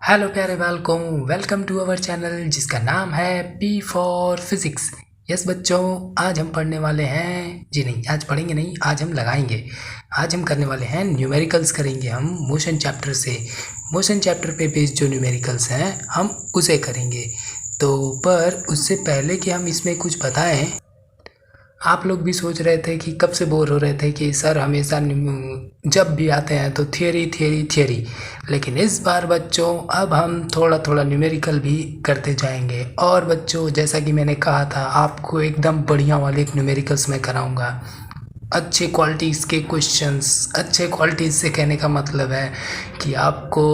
Hello प्यारे बालकों, welcome to our channel जिसका नाम है पी फॉर फिज़िक्स। यस बच्चों, आज हम पढ़ने वाले हैं, जी नहीं, आज पढ़ेंगे नहीं, आज हम लगाएंगे। आज हम करने वाले हैं न्यूमेरिकल्स करेंगे हम मोशन चैप्टर से। मोशन चैप्टर पे बेस्ड जो न्यूमेरिकल्स हैं हम उसे करेंगे। तो पर उससे पहले कि हम इसमें कुछ बताएं, आप लोग भी सोच रहे थे कि कब से बोर हो रहे थे कि सर हमेशा जब भी आते हैं तो थियरी थियरी थियरी, लेकिन इस बार बच्चों अब हम थोड़ा थोड़ा न्यूमेरिकल भी करते जाएंगे। और बच्चों, जैसा कि मैंने कहा था, आपको एकदम बढ़िया वाले न्यूमेरिकल्स मैं कराऊंगा। अच्छे क्वालिटीज़ के क्वेश्चंस, अच्छे क्वालिटीज़ से कहने का मतलब है कि आपको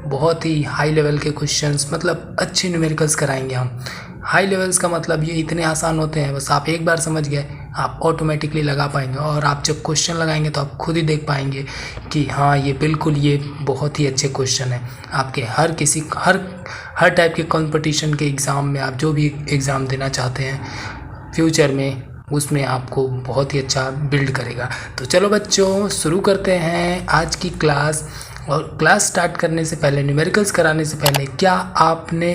बहुत ही हाई लेवल के क्वेश्चंस, मतलब अच्छे न्यूमेरिकल्स कराएंगे हम। हाई लेवल्स का मतलब ये इतने आसान होते हैं, बस आप एक बार समझ गए आप ऑटोमेटिकली लगा पाएंगे। और आप जब क्वेश्चन लगाएंगे तो आप खुद ही देख पाएंगे कि हाँ, ये बिल्कुल ये बहुत ही अच्छे क्वेश्चन है। आपके हर टाइप के कंपटीशन के एग्ज़ाम में, आप जो भी एग्ज़ाम देना चाहते हैं फ्यूचर में, उसमें आपको बहुत ही अच्छा बिल्ड करेगा। तो चलो बच्चों, शुरू करते हैं आज की क्लास। और क्लास स्टार्ट करने से पहले, न्यूमेरिकल्स कराने से पहले, क्या आपने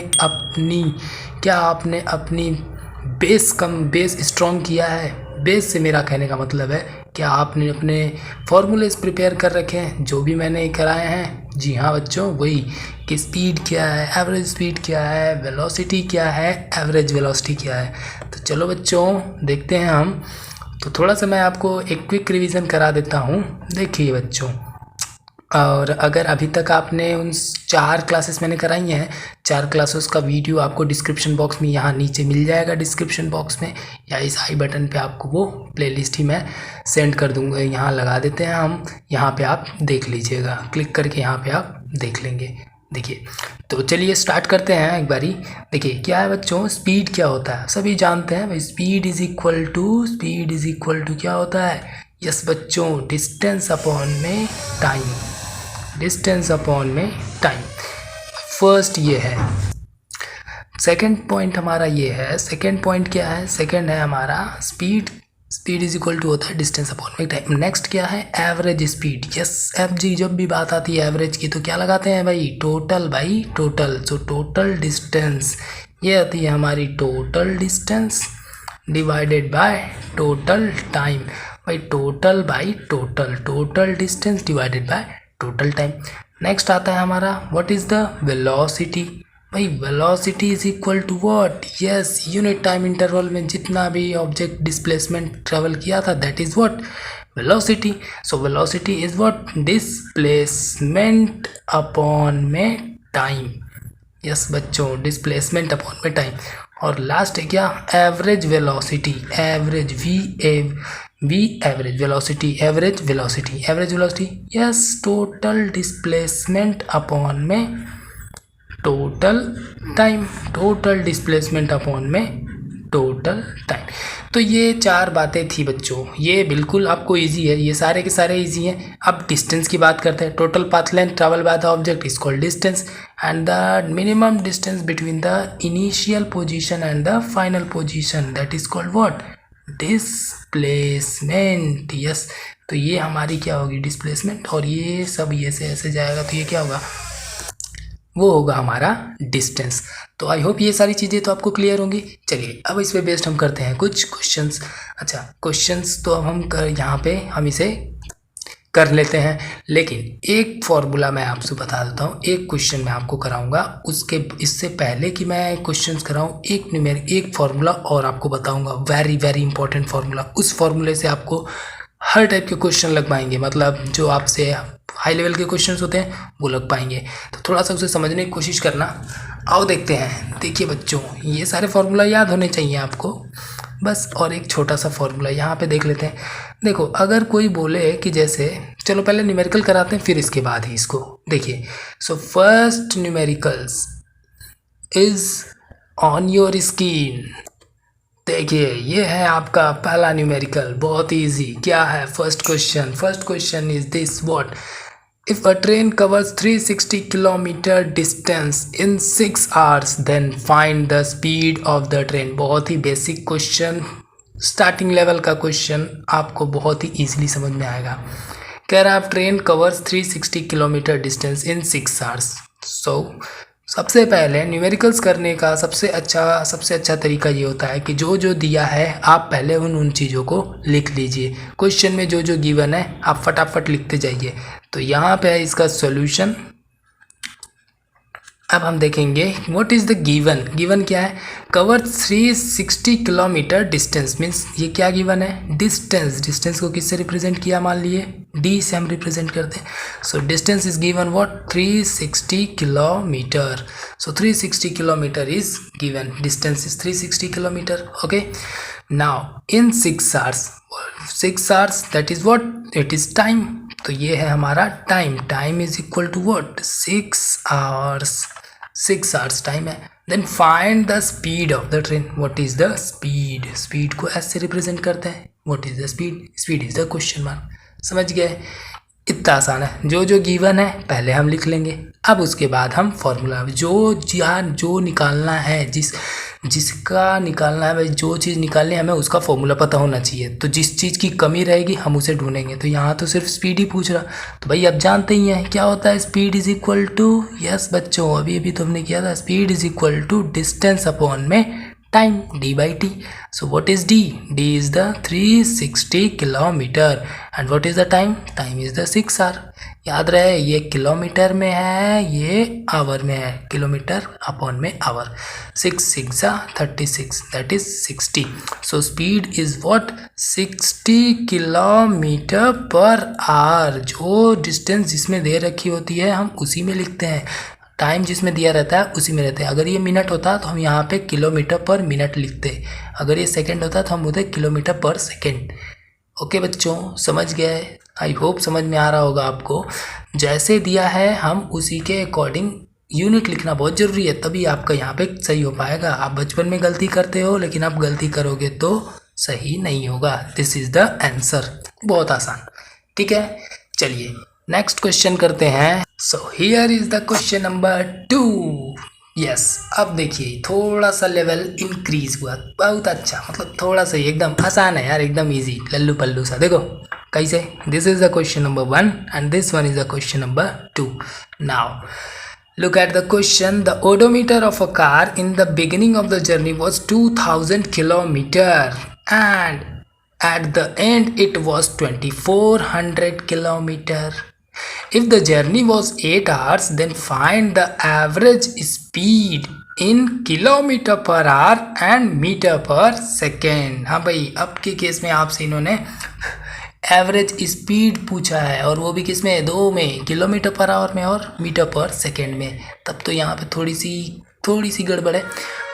अपनी बेस स्ट्रॉन्ग किया है? बेस से मेरा कहने का मतलब है, क्या आपने अपने फॉर्मूलेस प्रिपेयर कर रखे हैं जो भी मैंने कराए हैं? जी हाँ बच्चों, वही कि स्पीड क्या है, एवरेज स्पीड क्या है, वेलोसिटी क्या है, एवरेज वेलोसिटी क्या है। तो चलो बच्चों, देखते हैं हम। तो थोड़ा सा मैं आपको एक क्विक रिवीजन करा देता हूँ। देखिए बच्चों, और अगर अभी तक आपने उन 4 क्लासेस मैंने कराई हैं, 4 क्लासेस का वीडियो आपको डिस्क्रिप्शन बॉक्स में यहाँ नीचे मिल जाएगा, डिस्क्रिप्शन बॉक्स में, या इस आई बटन पे आपको वो प्लेलिस्ट ही मैं सेंड कर दूँगा। यहाँ लगा देते हैं हम, यहाँ पे आप देख लीजिएगा, क्लिक करके यहाँ पे आप देख लेंगे। देखिए, तो चलिए स्टार्ट करते हैं एक बारी। देखिए क्या है बच्चों, स्पीड क्या होता है सभी जानते हैं भाई। स्पीड इज इक्वल टू क्या होता है? यस बच्चों, डिस्टेंस अपॉन में टाइम। डिस्टेंस अपॉन में टाइम, फर्स्ट ये है। सेकंड पॉइंट हमारा ये है। सेकंड पॉइंट क्या है? सेकंड है हमारा स्पीड इज इक्वल टू होता है डिस्टेंस अपॉन में टाइम। नेक्स्ट क्या है? Average speed. Yes F G, जब भी बात आती है एवरेज की तो क्या लगाते हैं भाई? Total by total. So total distance, ये आती है हमारी total distance divided by total time. भाई total by total, total distance divided by total time. Next आता है हमारा व्हाट इज द वेलोसिटी। भाई velocity is equal to what? Yes, unit time interval में जितना भी ऑब्जेक्ट डिस्प्लेसमेंट ट्रेवल किया था, that is what? Velocity. So velocity is what? Displacement upon में टाइम। यस बच्चों, डिस्प्लेसमेंट अपॉन में टाइम। और लास्ट है क्या? Average velocity. Average we average velocity, average velocity. Yes, total displacement upon में total time. Total displacement upon में total time. तो ये 4 बातें थी बच्चों, ये बिल्कुल आपको इजी है, ये सारे के सारे इजी हैं। अब डिस्टेंस की बात करते हैं। Total path length travel by the object is called distance, and the minimum distance between the initial position and the final position, that is called what? Displacement. Yes, तो ये हमारी क्या होगी? डिस्प्लेसमेंट। और ये सब ये से ऐसे जाएगा तो ये क्या होगा? वो होगा हमारा डिस्टेंस। तो आई होप ये सारी चीज़ें तो आपको क्लियर होंगी। चलिए अब इस पे बेस्ड हम करते हैं कुछ क्वेश्चंस। अच्छा, क्वेश्चंस तो अब यहाँ पे हम इसे कर लेते हैं, लेकिन एक फॉर्मूला मैं आपसे बता देता हूँ। एक क्वेश्चन मैं आपको कराऊंगा, उसके इससे पहले कि मैं क्वेश्चंस कराऊँ, एक फार्मूला और आपको बताऊंगा, वेरी वेरी इंपॉर्टेंट फार्मूला। उस फार्मूले से आपको हर टाइप के क्वेश्चन लग पाएंगे, मतलब जो आपसे हाई लेवल के क्वेश्चंस होते हैं वो लग पाएंगे। तो थोड़ा सा उसे समझने की कोशिश करना। आओ देखते हैं। देखिए बच्चों, ये सारे फार्मूला याद होने चाहिए आपको बस। और एक छोटा सा फार्मूला यहाँ पे देख लेते हैं। देखो, अगर कोई बोले कि जैसे, चलो पहले न्यूमेरिकल कराते हैं फिर इसके बाद ही इसको। देखिए, so first numericals is on your screen. देखिए, ये है आपका पहला न्यूमेरिकल, बहुत ही इजी। क्या है first question is this what? If a train covers 360 kilometre distance in 6 hours then find the speed of the train. बहुत ही बेसिक क्वेश्चन, स्टार्टिंग लेवल का क्वेश्चन, आपको बहुत ही इजीली समझ में आएगा। कह रहा है train covers 360 kilometre distance in 6 hours. सबसे पहले न्यूमेरिकल्स करने का सबसे अच्छा तरीका ये होता है कि जो जो दिया है आप पहले उन चीज़ों को लिख लीजिए। क्वेश्चन में जो जो गिवन है आप फटाफट लिखते जाइए। तो यहाँ पे है इसका सॉल्यूशन। अब हम देखेंगे व्हाट इज़ द गिवन क्या है। कवर 360 किलोमीटर डिस्टेंस मीन्स ये क्या गिवन है, डिस्टेंस को किससे रिप्रेजेंट किया, मान लिए डी से हम रिप्रेजेंट करते हैं। So distance is given what 360 kilometre. So 360 kilometre is given, distance is 360 kilometre. Okay, now in 6 hours that is what, it is time. तो ये है हमारा time is equal to what 6 hours time है। Then find the speed of the train. What is the speed को ऐसे represent करते हैं। What is the speed is the question mark. समझ गए, इतना आसान है। जो जो गिवन है पहले हम लिख लेंगे, अब उसके बाद हम फॉर्मूला जो निकालना है, जिसका निकालना है भाई, जो चीज़ निकालनी है हमें उसका फॉर्मूला पता होना चाहिए। तो जिस चीज़ की कमी रहेगी हम उसे ढूंढेंगे। तो यहाँ तो सिर्फ स्पीड ही पूछ रहा, तो भाई आप जानते ही हैं क्या होता है, speed is equal to, yes बच्चों अभी तो हमने किया था, speed is equal to distance upon में time, d/t. So what is d? d is the 360 kilometre and what is the time? Time is the 6 hour. याद रहे ये किलोमीटर में है, ये आवर में है, किलोमीटर अपॉन में our. 6 6 36 that is 60. So speed is what 60 kilometre per our. जो डिस्टेंस जिसमें दे रखी होती है हम उसी में लिखते हैं, टाइम जिसमें दिया रहता है उसी में रहते हैं। अगर ये मिनट होता तो हम यहाँ पे किलोमीटर पर मिनट लिखते, अगर ये सेकंड होता तो हम बोलते किलोमीटर पर सेकंड। ओके बच्चों, समझ गए? आई होप समझ में आ रहा होगा आपको। जैसे दिया है हम उसी के अकॉर्डिंग यूनिट लिखना बहुत ज़रूरी है, तभी आपका यहाँ पे सही हो पाएगा। आप बचपन में गलती करते हो लेकिन आप गलती करोगे तो सही नहीं होगा। दिस इज़ द आंसर, बहुत आसान। ठीक है, चलिए नेक्स्ट क्वेश्चन करते हैं। सो here is the question number 2। Yes, अब देखिए थोड़ा सा लेवल इंक्रीज हुआ, बहुत अच्छा, मतलब थोड़ा सा एकदम आसान है यार, एकदम इजी, लल्लू पल्लू सा। देखो कैसे, this is the question number 1 and this one is the question number 2। Now look at the question. The odometer of a car in the beginning of the journey was 2000 kilometer and at the end it was 2400 kilometer. If the journey was 8 hours, then find the average speed in kilometre per hour and metre per second. हाँ भाई, अब के case में आपसे इन्होंने average speed पूछा है, और वो भी किस में, दो में, किलोमीटर पर आवर में और मीटर पर सेकेंड में। तब तो यहाँ पे थोड़ी सी गड़बड़ है।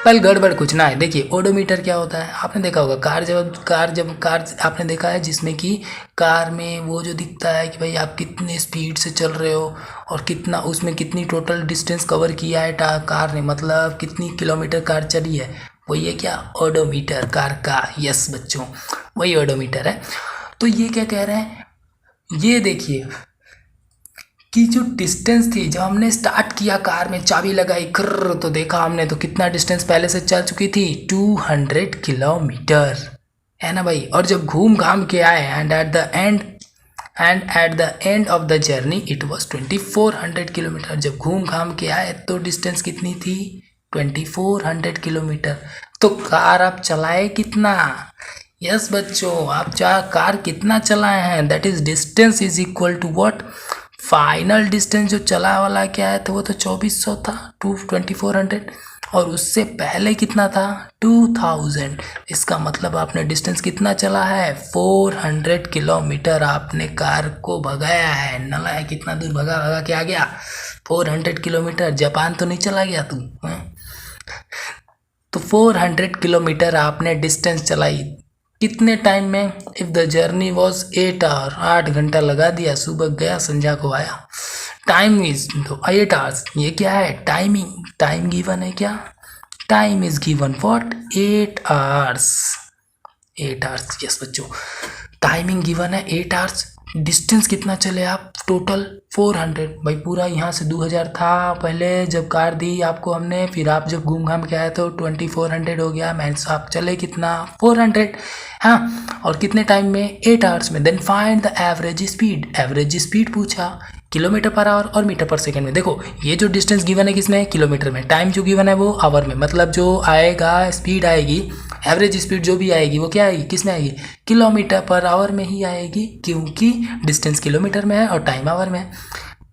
पहले गड़बड़ कुछ ना है। देखिए ओडोमीटर क्या होता है, आपने देखा होगा कार आपने देखा है जिसमें कि कार में वो जो दिखता है कि भाई आप कितने स्पीड से चल रहे हो और कितना, उसमें कितनी टोटल डिस्टेंस कवर किया है कार ने, मतलब कितनी किलोमीटर कार चली है, वही है क्या, ओडोमीटर कार का। यस बच्चों, वही ओडोमीटर है। तो ये क्या कह रहे हैं, ये देखिए कि जो डिस्टेंस थी, जब हमने स्टार्ट किया कार में चाबी लगाई खर्र, तो देखा हमने तो कितना डिस्टेंस पहले से चल चुकी थी, 200 किलोमीटर, है ना भाई। और जब घूम घाम के आए and at the end of the journey it was 2400 kilometre. जब घूम घाम के आए तो डिस्टेंस कितनी थी, 2400 किलोमीटर। तो कार आप चलाए कितना, यस बच्चों, आप कार कितना चलाए हैं, that is distance is equal to what, final distance जो चला वाला क्या है, तो वो तो 2400 था, 2400, और उससे पहले कितना था, 2000। इसका मतलब आपने डिस्टेंस कितना चला है, 400 किलोमीटर आपने कार को भगाया है। नला है, कितना दूर भगा के आ गया, 400 किलोमीटर। जापान तो नहीं चला गया तू, तो 400 किलोमीटर आपने डिस्टेंस चलाई कितने टाइम में, if the journey was 8 hour, 8 घंटा लगा दिया, सुबह गया संध्या को आया। टाइम इज 8 आवर्स, ये क्या है, टाइम गिवन है क्या, time is given what, 8 hours. Yes बच्चों, टाइमिंग गिवन है 8 आवर्स। डिस्टेंस कितना चले आप, टोटल 400। भाई पूरा यहाँ से 2000 था पहले जब कार दी आपको हमने, फिर आप जब घूम घाम के आए तो 2400 हो गया, मैंने आप चले कितना, 400। हाँ, और कितने टाइम में, 8 आवर्स में। Then find the average speed पूछा, किलोमीटर पर आवर और मीटर पर सेकंड में। देखो ये जो डिस्टेंस गिवन है किसमें, किलोमीटर में, टाइम जो गिवन है वो आवर में, मतलब जो आएगा स्पीड आएगी, एवरेज स्पीड जो भी आएगी वो क्या आएगी, किस में आएगी, किलोमीटर पर आवर में ही आएगी, क्योंकि डिस्टेंस किलोमीटर में है और टाइम आवर में है।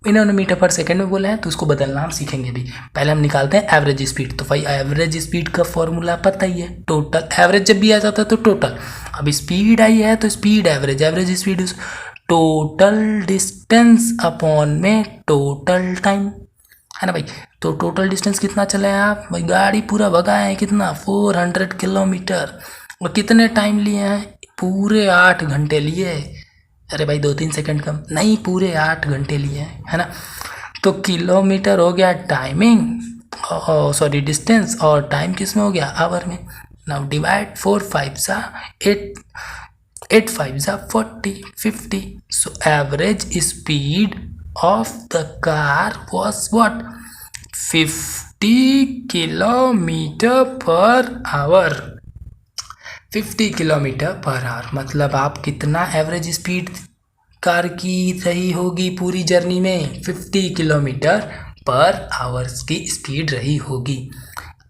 इन्होंने मीटर पर सेकंड में बोला है तो उसको बदलना हम सीखेंगे भी। पहले हम निकालते हैं एवरेज स्पीड। तो भाई एवरेज स्पीड का फॉर्मूला पता ही है, टोटल एवरेज जब भी आ जाता है तो टोटल, अब स्पीड आई है तो speed average, average speed total distance upon में टोटल टाइम, है ना भाई। तो टोटल डिस्टेंस कितना चले हैं आप भाई, गाड़ी पूरा भगाए हैं कितना, 400 किलोमीटर, और कितने टाइम लिए हैं, पूरे 8 घंटे लिए। अरे भाई 2-3 सेकंड कम नहीं, पूरे 8 घंटे लिए हैं, है ना। तो किलोमीटर हो गया टाइमिंग, सॉरी डिस्टेंस, और टाइम किस में हो गया, आवर में। नाउ डिवाइड 4 5 सा 8, 8 5 सा 40 50। सो average speed of the car was what, 50 kilometre per our, 50 kilometre per our. मतलब आप कितना एवरेज स्पीड कार की रही होगी पूरी जर्नी में, 50 किलोमीटर पर आवर्स की स्पीड रही होगी।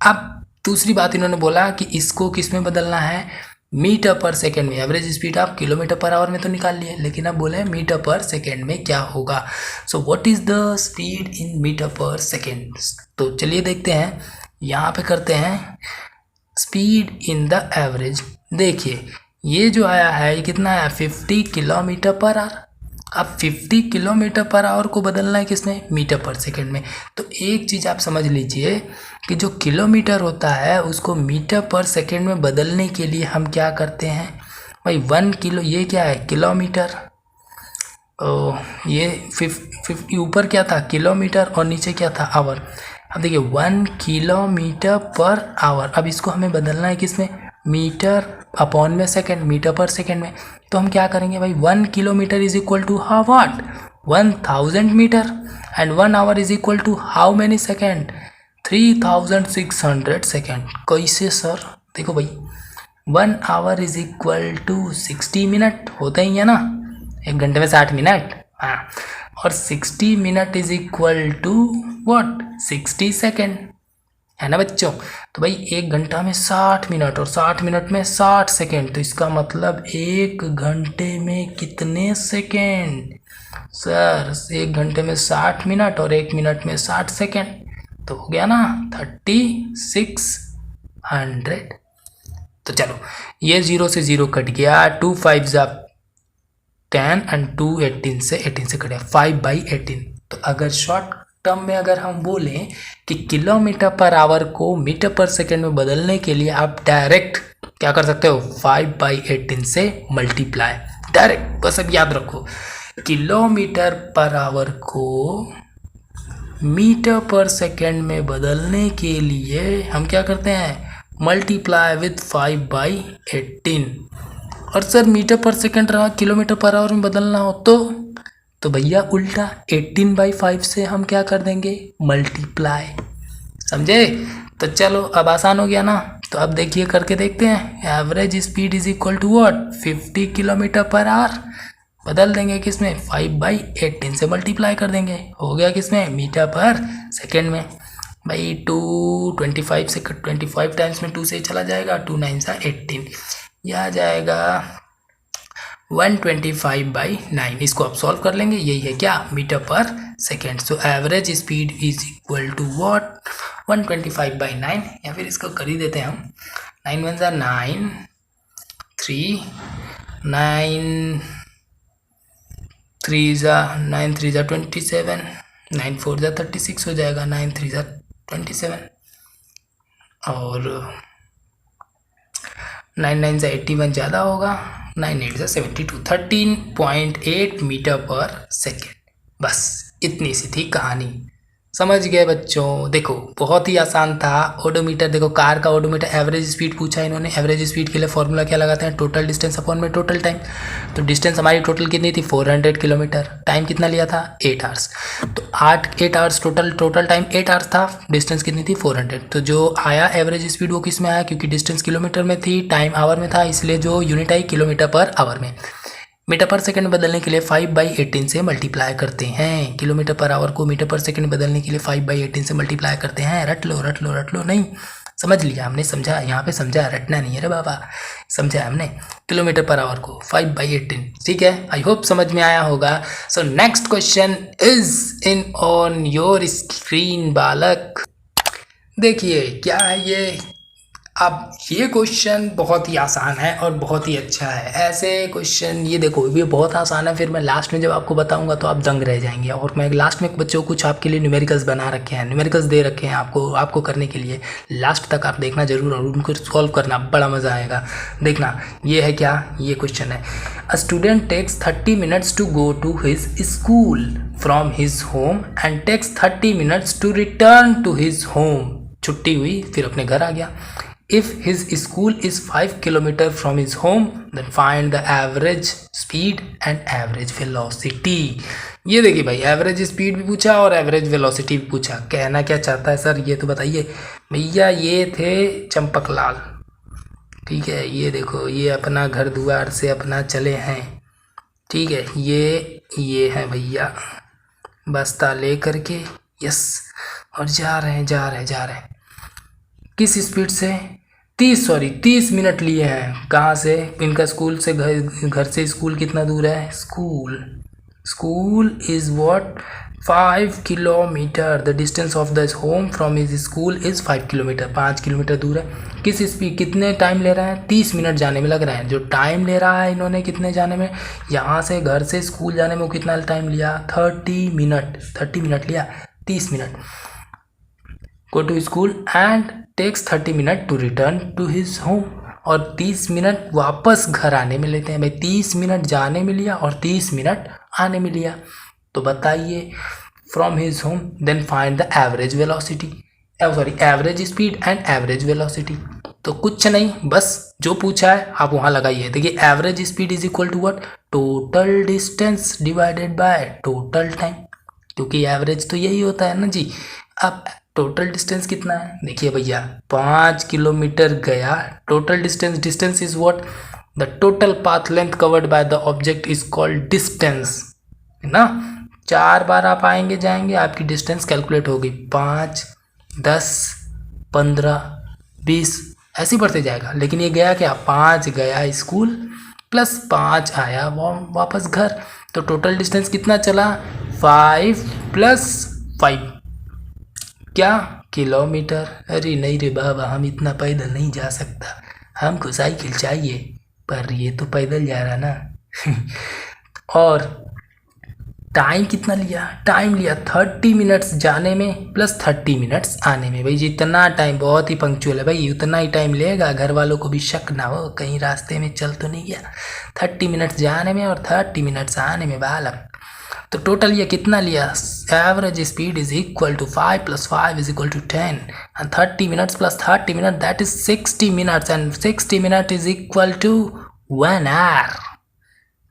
अब दूसरी बात इन्होंने बोला कि इसको किस में बदलना है, मीटर पर सेकेंड में। एवरेज स्पीड आप किलोमीटर पर आवर में तो निकाल लिए, लेकिन अब बोले मीटर पर सेकेंड में क्या होगा। So what is the speed in metre per second. तो चलिए देखते हैं, यहाँ पे करते हैं स्पीड इन द एवरेज। देखिए ये जो आया है ये कितना है, 50 किलोमीटर पर आवर। अब 50 किलोमीटर पर आवर को बदलना है किसमें, मीटर पर सेकंड में। तो एक चीज़ आप समझ लीजिए कि जो किलोमीटर होता है उसको मीटर पर सेकंड में बदलने के लिए हम क्या करते हैं भाई, 1 किलो, ये क्या है किलोमीटर, ये 50 ऊपर क्या था किलोमीटर और नीचे क्या था आवर। अब देखिए 1 किलोमीटर पर आवर, अब इसको हमें बदलना है किसमें, मीटर अपॉन में सेकंड, मीटर पर सेकंड में। तो हम क्या करेंगे भाई, 1 kilometre is equal to how what, 1000 metre, and 1 hour is equal to how many second, 3600 second. कैसे सर, देखो भाई 1 hour is equal to 60 minute होते ही है ना, 1 घंटे में 60 मिनट, हाँ, और 60 minute is equal to what, 60 second, है ना बच्चों। तो भाई 1 घंटा में 60 मिनट और 60 मिनट में 60 सेकेंड, तो इसका मतलब 1 घंटे में कितने सेकेंड सर, 1 घंटे में 60 मिनट और 1 मिनट में 60 सेकेंड, तो हो गया ना 3600। तो चलो ये 0 से 0 कट गया, 2 5 जा 10 एंड 2 18 से 18 से कट गया, 5/18। तो अगर शॉर्ट टर्म में अगर हम बोलें कि किलोमीटर पर आवर को मीटर पर सेकेंड में बदलने के लिए आप डायरेक्ट क्या कर सकते हो, 5/18 से मल्टीप्लाई डायरेक्ट। बस अब याद रखो, किलोमीटर पर आवर को मीटर पर सेकेंड में बदलने के लिए हम क्या करते हैं, मल्टीप्लाई विथ 5/18। और सर मीटर पर सेकेंड रहा, किलोमीटर पर आवर में बदलना हो तो भैया उल्टा 18/5 से हम क्या कर देंगे, मल्टीप्लाई, समझे। तो चलो अब आसान हो गया ना। तो अब देखिए करके देखते हैं, average speed is equal to what, 50 kilometre per hour, बदल देंगे किसमें, 5/18 से मल्टीप्लाई कर देंगे, हो गया किसमें, मीटर पर सेकेंड में। भाई 225 से 25 टाइम्स में 2 से चला जाएगा, 2 9 सा 18, यह आ जाएगा 125/9। इसको आप सॉल्व कर लेंगे, यही है क्या, metre per second. So average speed is equal to what, 125/9, या फिर इसको कर ही देते हैं हम, 9 1 सा 9, 3 9 3 सा 9 3 सा 27, 9 4 सा 36 हो जाएगा, 9 3 सा 27, और 9 9 से 81 ज़्यादा होगा, 9 8 से 72, 13.8 मीटर पर सेकेंड। बस इतनी सी थी कहानी, समझ गए बच्चों। देखो बहुत ही आसान था। ओडोमीटर, देखो कार का ओडोमीटर, एवरेज स्पीड पूछा इन्होंने, एवरेज स्पीड के लिए फॉर्मूला क्या लगाते हैं, टोटल डिस्टेंस अपॉन में टोटल टाइम। तो डिस्टेंस हमारी टोटल कितनी थी, 400 किलोमीटर, टाइम कितना लिया था, 8 आवर्स। तो 8 आवर्स टोटल टाइम 8 आवर्स था, डिस्टेंस कितनी थी 400। तो जो आया एवरेज स्पीड वो किस में आया, क्योंकि डिस्टेंस किलोमीटर में थी, टाइम आवर में था, इसलिए जो unit I kilometre per our में। मीटर पर सेकंड बदलने के लिए 5/18 से मल्टीप्लाई करते हैं। किलोमीटर पर आवर को मीटर पर सेकंड बदलने के लिए 5/18 से मल्टीप्लाई करते हैं। रट लो नहीं, समझ लिया हमने, समझा, यहाँ पे समझा, रटना नहीं है रे बाबा, समझा हमने। किलोमीटर पर आवर को 5/18, ठीक है, आई होप समझ में आया होगा। So next question is in on your screen बालक। देखिए क्या है ये। अब ये क्वेश्चन बहुत ही आसान है और बहुत ही अच्छा है। ऐसे क्वेश्चन ये देखो, ये बहुत आसान है, फिर मैं लास्ट में जब आपको बताऊंगा तो आप दंग रह जाएंगे। और मैं लास्ट में बच्चों कुछ आपके लिए न्यूमेरिकल्स बना रखे हैं, न्यूमेरिकल्स दे रखे हैं आपको करने के लिए। लास्ट तक आप देखना जरूर और उनको सॉल्व करना, बड़ा मज़ा आएगा। देखना ये है क्या, ये क्वेश्चन है। A student takes 30 minutes to go to his school from his home and takes 30 minutes to return to his home. छुट्टी हुई, फिर अपने घर आ गया। If his school is 5 kilometers from his home, then find the average speed and average velocity. ये देखिए भाई, average speed भी पूछा और एवरेज वेलोसिटी भी पूछा। कहना क्या चाहता है सर ये तो बताइए भैया। ये थे चंपकलाल, ठीक है, ये देखो ये अपना घर द्वार से अपना चले हैं, ठीक है, ये है भैया बस्ता ले करके, यस, और जा रहे हैं किस स्पीड से, 30 मिनट लिए हैं। कहाँ से, इनका स्कूल से घर से स्कूल कितना दूर है, school is what 5 kilometre. The distance of the home from his school is 5 kilometre, 5 kilometre दूर है। किस स्पीड, कितने टाइम ले रहा है, 30 मिनट जाने में लग रहा है। जो टाइम ले रहा है इन्होंने कितने जाने में, यहाँ से घर से स्कूल जाने में कितना टाइम लिया, 30 मिनट लिया, 30 minute. Go to school and takes 30 minute to return to his home, और 30 मिनट वापस घर आने में लेते हैं भाई। 30 मिनट जाने में लिया और 30 मिनट आने में लिया। तो बताइए from his home, then find the average velocity, average speed and average velocity. तो कुछ नहीं, बस जो पूछा है आप वहाँ लगाइए। देखिए average speed is equal to what, total distance divided by total time, क्योंकि एवरेज तो यही होता है ना जी। अब टोटल डिस्टेंस कितना है, देखिए भैया 5 किलोमीटर गया। Total distance is what, the total path length covered by the object is called distance, है ना। 4 बार आप आएंगे जाएंगे, आपकी डिस्टेंस कैलकुलेट होगी। 5, 10, 15, 20 ऐसे ही बढ़ते जाएगा। लेकिन ये गया क्या, 5 गया स्कूल प्लस 5 आया वापस घर, तो टोटल डिस्टेंस कितना चला, 5 + 5 क्या, किलोमीटर। अरे नहीं रे बाबा, हम इतना पैदल नहीं जा सकता, हमको साइकिल चाहिए, पर ये तो पैदल जा रहा ना। और टाइम कितना लिया, टाइम लिया 30 मिनट्स जाने में प्लस 30 मिनट्स आने में। भाई जितना टाइम, बहुत ही पंक्चुअल है भाई, उतना ही टाइम लेगा, घर वालों को भी शक ना हो कहीं रास्ते में चल तो नहीं गया। 30 मिनट्स जाने में और 30 मिनट्स आने में बालक। तो टोटल ये कितना लिया, average speed is equal to 5 + 5 is equal to 10 and 30 minutes plus 30 minute that is 60 minutes and 60 minute is equal to 1 hour.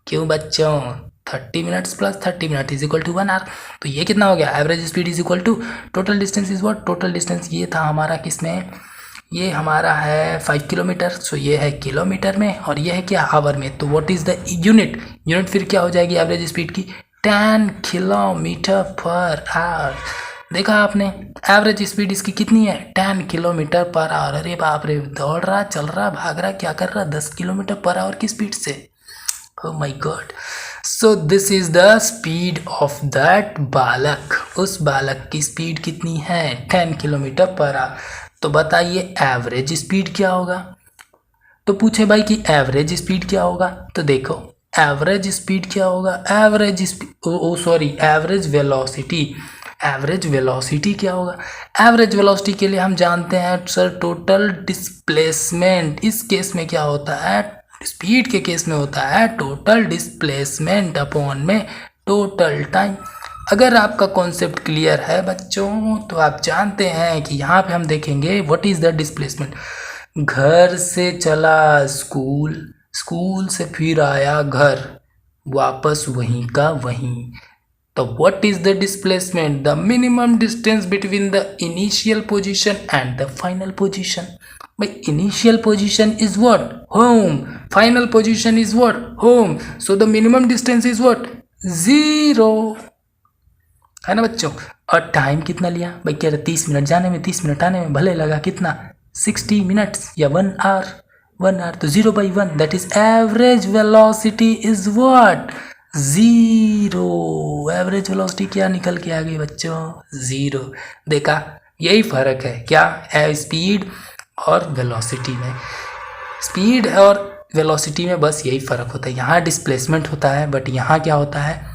क्यों बच्चों, 30 minutes plus 30 minute is equal to 1 hour. तो ये कितना हो गया, average speed is equal to total distance is what, total distance ये था हमारा किसमें, ये हमारा है 5 किलोमीटर, सो ये है किलोमीटर में, और ये है क्या, आवर में। तो व्हाट इज द यूनिट फिर क्या हो जाएगी एवरेज स्पीड की, 10 किलोमीटर पर आवर। देखा आपने, एवरेज स्पीड इसकी कितनी है, 10 किलोमीटर पर आवर। अरे बाप रे, दौड़ रहा, चल रहा, भाग रहा, क्या कर रहा, 10 किलोमीटर पर आवर की स्पीड से। Oh my God. So this is the speed of that बालक। उस बालक की स्पीड कितनी है, 10 किलोमीटर पर आवर। तो बताइए एवरेज स्पीड क्या होगा। तो पूछे भाई कि एवरेज स्पीड क्या होगा, तो देखो एवरेज स्पीड क्या होगा, एवरेज वेलोसिटी। एवरेज वेलोसिटी क्या होगा, एवरेज वेलोसिटी के लिए हम जानते हैं सर टोटल डिस्प्लेसमेंट। इस केस में क्या होता है, स्पीड के केस में होता है टोटल डिस्प्लेसमेंट अपॉन में टोटल टाइम। अगर आपका कॉन्सेप्ट क्लियर है बच्चों, तो आप जानते हैं कि यहाँ पे हम देखेंगे व्हाट इज द डिस्प्लेसमेंट। घर से चला स्कूल, स्कूल से फिर आया घर, वापस वहीं का वहीं। तो what is the displacement, the minimum distance between the initial position and the final position. भाई initial position is what, home, final position is what, home, so the minimum distance is what, 0, है ना बच्चों। और time कितना लिया भाई, कह रहे 30 मिनट जाने में 30 मिनट आने में, भले लगा कितना 60 मिनट्स या 1 आवर, 1 आवर, तो 0/1 that is average velocity is what, 0। Average velocity क्या निकल के आ गई बच्चों, 0। देखा, यही फर्क है क्या, स्पीड और वेलोसिटी में। स्पीड और वेलोसिटी में बस यही फ़र्क होता है। यहाँ डिस्प्लेसमेंट होता है बट यहाँ क्या होता है,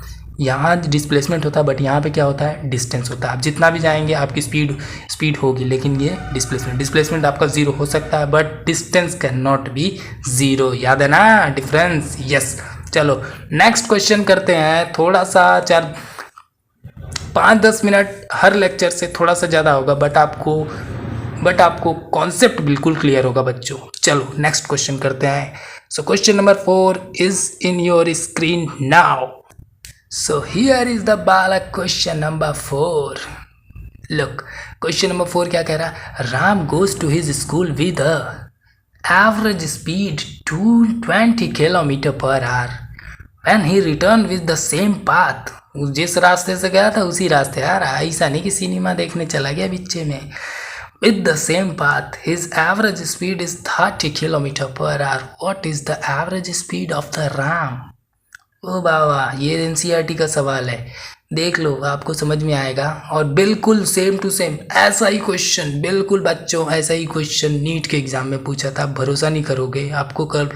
यहाँ डिस्प्लेसमेंट होता है बट यहाँ पे क्या होता है, डिस्टेंस होता है। आप जितना भी जाएंगे आपकी स्पीड होगी, लेकिन ये डिस्प्लेसमेंट आपका 0 हो सकता है but distance can not be 0। याद है ना डिफरेंस, यस। चलो नेक्स्ट क्वेश्चन करते हैं। थोड़ा सा 5-10 मिनट हर लेक्चर से थोड़ा सा ज़्यादा होगा बट आपको कॉन्सेप्ट बिल्कुल क्लियर होगा बच्चों। चलो नेक्स्ट क्वेश्चन करते हैं। So question number 4 is in your screen now. So here is the बालक question number 4। Look, question number 4 क्या कह रहा है, Ram goes to his school with average speed 220 km/h when he return with the same path. जिस रास्ते से गया था उसी रास्ते, यार ऐसा नहीं कि सिनेमा देखने चला गया बीचे में। With the same path, his average speed is 30 km/h. What is the average speed of the Ram? ओ बाबा, ये NCERT का सवाल है, देख लो आपको समझ में आएगा। और बिल्कुल सेम टू सेम ऐसा ही क्वेश्चन, बिल्कुल बच्चों ऐसा ही क्वेश्चन नीट के एग्जाम में पूछा था। आप भरोसा नहीं करोगे, आपको कल,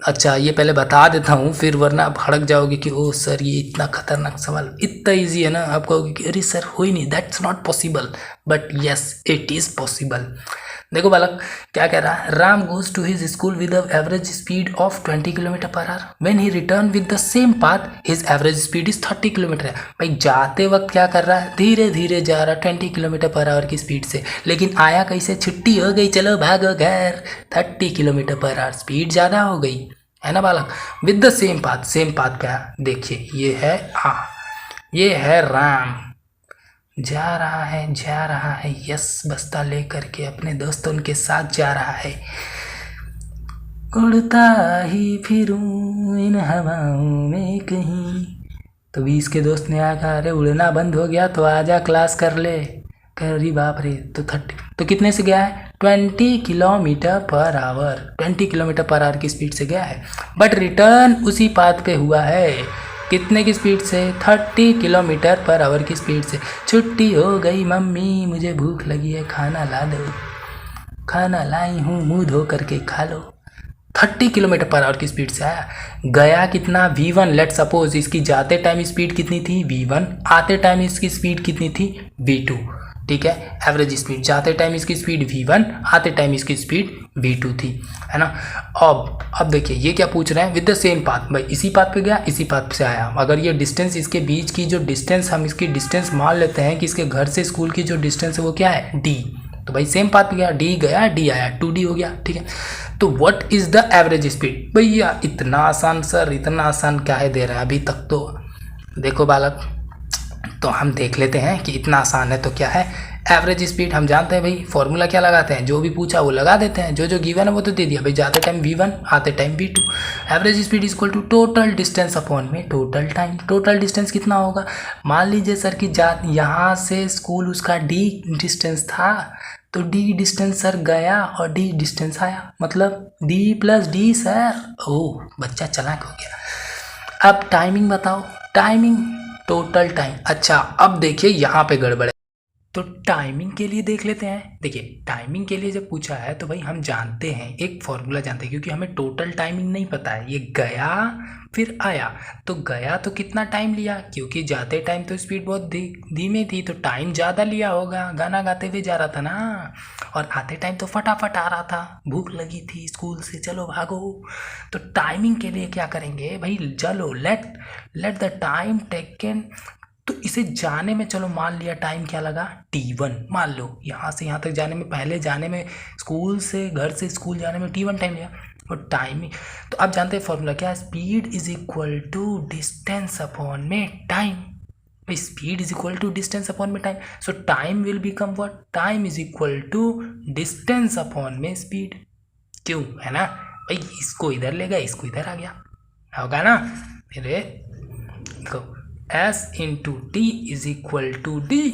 अच्छा ये पहले बता देता हूँ फिर वरना आप भड़क जाओगे कि ओ सर ये इतना खतरनाक सवाल, इतना इजी है ना। आप कहोगे कि अरे सर हो ही नहीं, that's not possible, but yes it is possible. देखो बालक क्या कह रहा है, Ram goes to his school with average speed of 20 km/h when he return with the same path his average speed is 30 km/h। भाई जाते वक्त क्या कर रहा है, धीरे धीरे जा रहा है 20 km/h की स्पीड से, लेकिन आया कैसे, छुट्टी हो गई चलो भागो घर, 30 km/h स्पीड ज़्यादा हो गई, है ना बालक। विद द सेम पाथ क्या, देखिए ये है, हाँ ये है राम, जा रहा है यस, बस्ता लेकर के अपने दोस्तों के साथ जा रहा है। उड़ता ही फिरूं इन हवाओं में कहीं, तो भी इसके दोस्त ने आकर, अरे उड़ना बंद हो गया तो आजा क्लास कर ले। अरे बाप रे, तो 30, तो कितने से गया है, 20 km/h, 20 km/h की स्पीड से गया है, बट रिटर्न उसी पाथ पे हुआ है, कितने की स्पीड से, 30 km/h की स्पीड से। छुट्टी हो गई मम्मी, मुझे भूख लगी है, खाना ला दो, खाना लाई हूँ, मुँह धो करके खा लो। 30 km/h की स्पीड से आया, गया कितना, v1। लेट सपोज इसकी जाते टाइम स्पीड कितनी थी, v1, आते टाइम इसकी स्पीड कितनी थी, v2, ठीक है। एवरेज स्पीड, जाते टाइम इसकी स्पीड v1, आते टाइम इसकी स्पीड v2 थी, है ना। अब देखिए ये क्या पूछ रहे हैं, विद द सेम पाथ, भाई इसी पाथ पे गया, इसी पाथ से आया। अगर ये डिस्टेंस, इसके बीच की जो डिस्टेंस, हम इसकी डिस्टेंस मान लेते हैं कि इसके घर से स्कूल की जो डिस्टेंस है वो क्या है, d, तो भाई सेम पाथ पे गया, d गया d आया, 2d हो गया, ठीक है। तो what is the average speed, भैया इतना आसान सर, इतना आसान क्या है दे रहा है अभी तक, तो देखो बालक, तो हम देख लेते हैं कि इतना आसान है तो क्या है एवरेज स्पीड। हम जानते हैं भाई फॉर्मूला क्या लगाते हैं, जो भी पूछा वो लगा देते हैं, जो गिवन है वो तो दे दिया भाई, जाते टाइम v1, आते time v2। Average speed is equal to total distance upon में टोटल टाइम। टोटल डिस्टेंस कितना होगा, मान लीजिए सर कि यहाँ से स्कूल उसका d डिस्टेंस था, तो d डिस्टेंस सर गया और d डिस्टेंस आया, मतलब d + d सर। ओह बच्चा चालाक हो गया। अब टाइमिंग बताओ, टाइमिंग टोटल टाइम। अच्छा अब देखिए यहाँ पे गड़बड़ है, तो टाइमिंग के लिए देख लेते हैं। देखिए टाइमिंग के लिए जब पूछा है तो भाई हम जानते हैं, एक फॉर्मूला जानते हैं, क्योंकि हमें टोटल टाइमिंग नहीं पता है। ये गया फिर आया, तो गया तो कितना टाइम लिया, क्योंकि जाते टाइम तो स्पीड बहुत धीमी थी तो टाइम ज़्यादा लिया होगा, गाना गाते हुए जा रहा था ना। और आते टाइम तो फटाफट आ रहा था, भूख लगी थी स्कूल से, चलो भागो। तो टाइमिंग के लिए क्या करेंगे भाई, चलो लेट द टाइम टेकन, तो इसे जाने में चलो मान लिया टाइम क्या लगा, t1। मान लो यहाँ से यहाँ तक जाने में, पहले जाने में स्कूल से, घर से स्कूल जाने में t1 टाइम लिया, और टाइम, तो आप जानते हैं फॉर्मूला क्या है, speed is equal to distance upon में time. Speed is equal to distance upon में time, so time will become what, time is equal to distance upon में स्पीड। क्यों, है ना भाई, इसको इधर ले गए, इसको इधर आ गया, होगा ना। फिर देखो S into T is equal to D,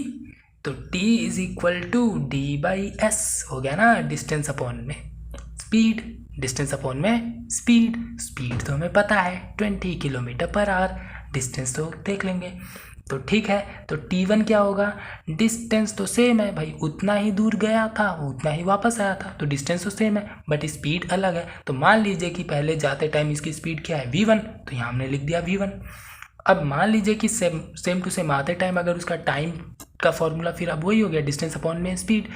तो T is equal to D by S हो गया ना, डिस्टेंस अपॉन में स्पीड, डिस्टेंस अपॉन में स्पीड। स्पीड तो हमें पता है 20 किलोमीटर पर आवर, डिस्टेंस तो देख लेंगे। तो ठीक है, तो T1 क्या होगा, डिस्टेंस तो सेम है भाई, उतना ही दूर गया था उतना ही वापस आया था, तो डिस्टेंस तो सेम है बट स्पीड अलग है। तो मान लीजिए कि पहले जाते टाइम इसकी स्पीड क्या है V1, तो यहाँ हमने लिख दिया V1। अब मान लीजिए कि सेम टू सेम आते टाइम अगर उसका टाइम का फॉर्मूला फिर अब वही हो गया, डिस्टेंस अपॉन में स्पीड।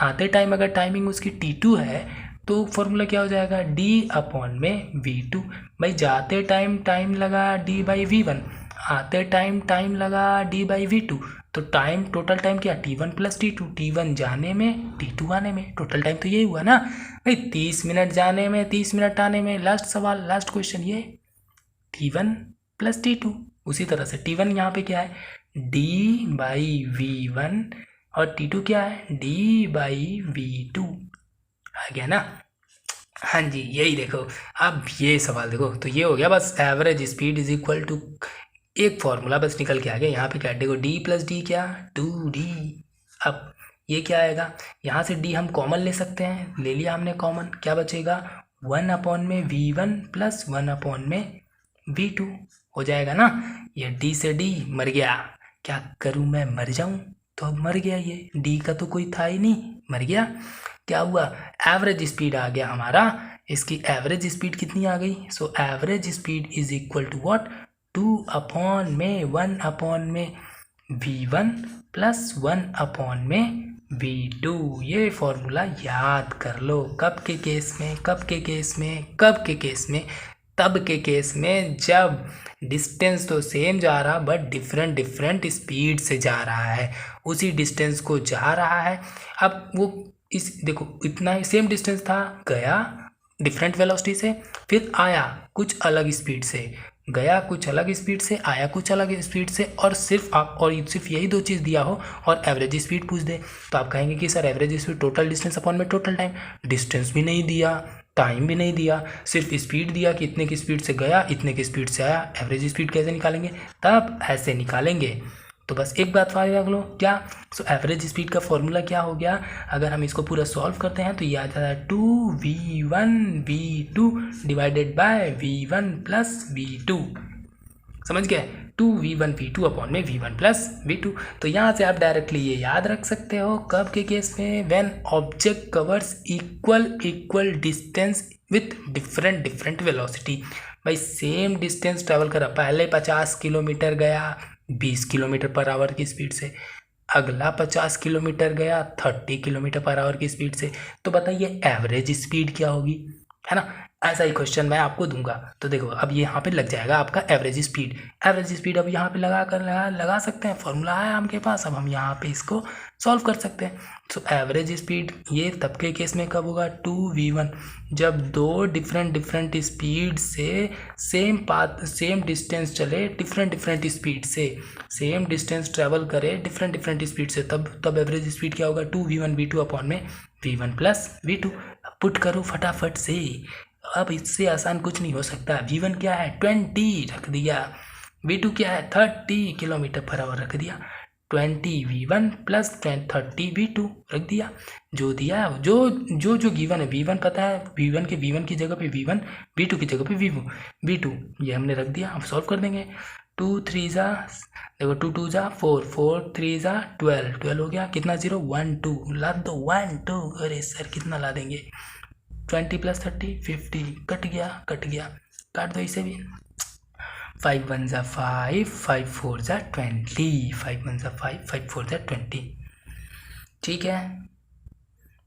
आते टाइम अगर टाइमिंग उसकी T2 है तो फॉर्मूला क्या हो जाएगा, D अपॉन में V2। भाई जाते टाइम लगा D बाई V1, आते टाइम लगा D बाई V2, तो टाइम टोटल टाइम क्या, T1 प्लस T2, T1 जाने में T2 आने में, टोटल टाइम तो यही हुआ ना भाई, 30 मिनट जाने में 30 मिनट आने में। लास्ट सवाल, लास्ट क्वेश्चन ये T1 प्लस T2। उसी तरह से T1 यहाँ पे क्या है, D बाई V1 और T2 क्या है, D बाई V2, आ गया ना। हाँ जी, यही देखो, अब ये सवाल देखो, तो ये हो गया बस, average speed is equal to, एक फॉर्मूला बस निकल के आ गया। यहाँ पे क्या देखो, D प्लस डी क्या, 2D। अब ये क्या आएगा, यहाँ से D हम कॉमन ले सकते हैं, ले लिया हमने कॉमन, क्या बचेगा 1 अपॉन में V1 प्लस 1 अपॉन में V2 हो जाएगा ना। ये D से D मर गया, क्या करूँ मैं, मर जाऊँ, तो अब मर गया, ये D का तो कोई था ही नहीं, मर गया। क्या हुआ, एवरेज स्पीड आ गया हमारा, इसकी एवरेज स्पीड कितनी आ गई, so average speed is equal to what, 2 upon में 1 अपॉन में V1 प्लस 1 अपॉन में V2। ये फॉर्मूला याद कर लो, कब के केस में, कब के केस में, कब के केस में, तब के केस में जब डिस्टेंस तो सेम जा रहा बट डिफरेंट स्पीड से जा रहा है, उसी डिस्टेंस को जा रहा है। अब वो इस देखो, इतना ही सेम डिस्टेंस था, गया डिफरेंट वेलोसिटी से, फिर आया कुछ अलग स्पीड से, गया कुछ अलग स्पीड से, आया कुछ अलग स्पीड से, और सिर्फ यही दो चीज़ दिया हो और एवरेज स्पीड पूछ दे, तो आप कहेंगे कि sir average speed total distance upon में टोटल टाइम। डिस्टेंस भी नहीं दिया, टाइम भी नहीं दिया, सिर्फ स्पीड दिया कि इतने की स्पीड से गया, इतने की स्पीड से आया, एवरेज स्पीड कैसे निकालेंगे, तब ऐसे निकालेंगे। तो बस एक बात फाइल रख लो, क्या, सो एवरेज स्पीड का फॉर्मूला क्या हो गया, अगर हम इसको पूरा सॉल्व करते हैं तो ये आ जाता है 2V1V2 divided by V1 plus V2, समझ गए, 2V1V2 अपॉन में V1 प्लस V2। तो यहाँ से आप डायरेक्टली ये याद रख सकते हो, कब के केस में, when object covers equal distance with different velocity. भाई सेम डिस्टेंस ट्रेवल करा, पहले 50 किलोमीटर गया 20 किलोमीटर पर आवर की स्पीड से, अगला 50 किलोमीटर गया 30 किलोमीटर पर आवर की स्पीड से, तो बताइए एवरेज स्पीड क्या होगी, है ना। ऐसा ही क्वेश्चन मैं आपको दूंगा, तो देखो अब ये यहाँ पे लग जाएगा आपका एवरेज स्पीड। एवरेज स्पीड अब यहाँ पे लगा सकते हैं, फॉर्मूला है आपके पास, अब हम यहाँ पे इसको सॉल्व कर सकते हैं। सो एवरेज स्पीड ये तब के केस में कब होगा, 2V1, जब दो डिफरेंट स्पीड से सेम डिस्टेंस चले, डिफरेंट स्पीड से सेम डिस्टेंस ट्रेवल करे डिफरेंट स्पीड से, तब एवरेज स्पीड क्या होगा, 2V1V2 अपॉन में V1 प्लस V2। पुट करो फटाफट से, अब इससे आसान कुछ नहीं हो सकता। V1 क्या है 20 रख दिया, V2 क्या है 30 किलोमीटर पर आवर रख दिया, 20V1 प्लस 30 V2 रख दिया। जो दिया जो गिवन है, V1 पता है, V1 की जगह पे V1, V2 की जगह पे V2 ये हमने रख दिया। अब सॉल्व कर देंगे, 2 3 जा देखो, 2 2 जा 4, 4 3 जा 12 हो गया, कितना 0 1 2 ला दो 1 2, अरे सर कितना ला देंगे, 20 प्लस 30 50, कट गया काट दो इसे भी, 5 1 जा 5, 5 4 जा 20, 5 1 जा 5, 5 4 जा 20, ठीक है,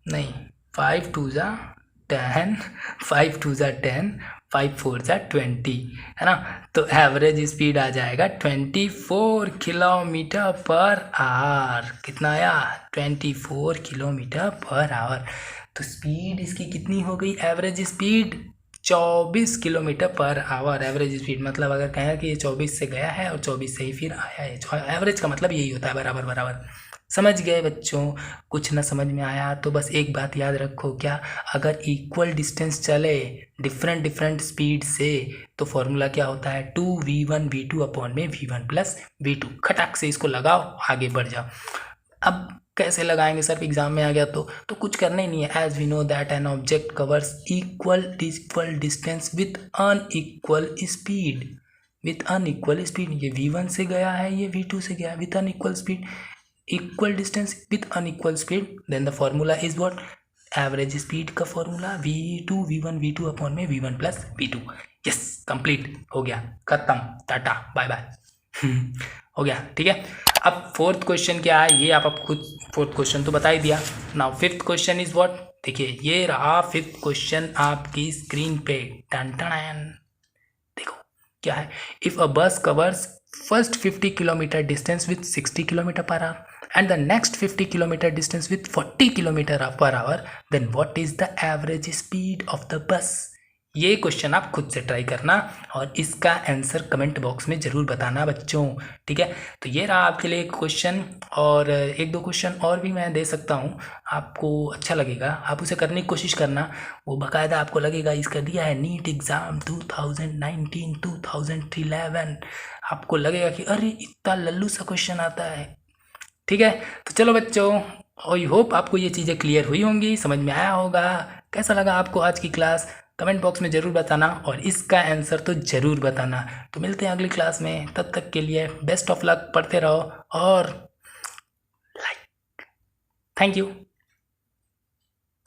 नहीं 5 2 जा 10, 5 2 जा 10, 5 4 जा 20, है ना। तो एवरेज स्पीड आ जाएगा 24 किलोमीटर पर आवर, कितना आया 24 किलोमीटर पर आवर। तो स्पीड इसकी कितनी हो गई, average speed 24 kilometre per our average speed, मतलब अगर कहें कि ये 24 से गया है और 24 से ही फिर आया है, एवरेज का मतलब यही होता है, बराबर बराबर। समझ गए बच्चों? कुछ ना समझ में आया तो बस एक बात याद रखो, क्या? अगर इक्वल डिस्टेंस चले डिफरेंट स्पीड से तो फॉर्मूला क्या होता है? 2v1v2 अपॉन में v1 प्लस v2। खटाक से इसको लगाओ, आगे बढ़ जाओ। अब कैसे लगाएंगे सर, एग्जाम में आ गया तो कुछ करना ही नहीं है। As we know that an object covers equal distance with unequal speed, with unequal speed. ये v1 से गया है, ये v2 से गया है, with unequal speed, equal distance with unequal speed, then the formula is what? Average speed का formula v1 v2 upon में v1 plus v2। Yes, complete हो गया, खत्म, टाटा बाय बाय। हो गया, ठीक है। अब फोर्थ क्वेश्चन क्या है ये आप खुद, फोर्थ क्वेश्चन तो बता ही दिया। Now fifth question is what? देखिए ये रहा फिफ्थ क्वेश्चन आपकी स्क्रीन पे, टन टन। देखो क्या है, इफ अ बस covers first 50 kilometre distance with 60 kilometre per our and the next 50 kilometer distance with 40 kilometer per hour, then what is the average speed of the bus? ये question आप खुद से try करना और इसका आंसर कमेंट बॉक्स में ज़रूर बताना बच्चों, ठीक है। तो ये रहा आपके लिए क्वेश्चन, और एक दो क्वेश्चन और भी मैं दे सकता हूँ, आपको अच्छा लगेगा, आप उसे करने की कोशिश करना। वो बाकायदा आपको लगेगा इसका दिया है नीट एग्ज़ाम 2019 2011, आपको लगेगा कि अरे इतना लल्लू सा क्वेश्चन आता है, ठीक है। तो चलो बच्चों, आई होप आपको ये चीज़ें क्लियर हुई होंगी, समझ में आया होगा। कैसा लगा आपको आज की क्लास, कमेंट बॉक्स में ज़रूर बताना और इसका आंसर तो ज़रूर बताना। तो मिलते हैं अगली क्लास में, तब तक के लिए बेस्ट ऑफ लक, पढ़ते रहो और लाइक, थैंक यू।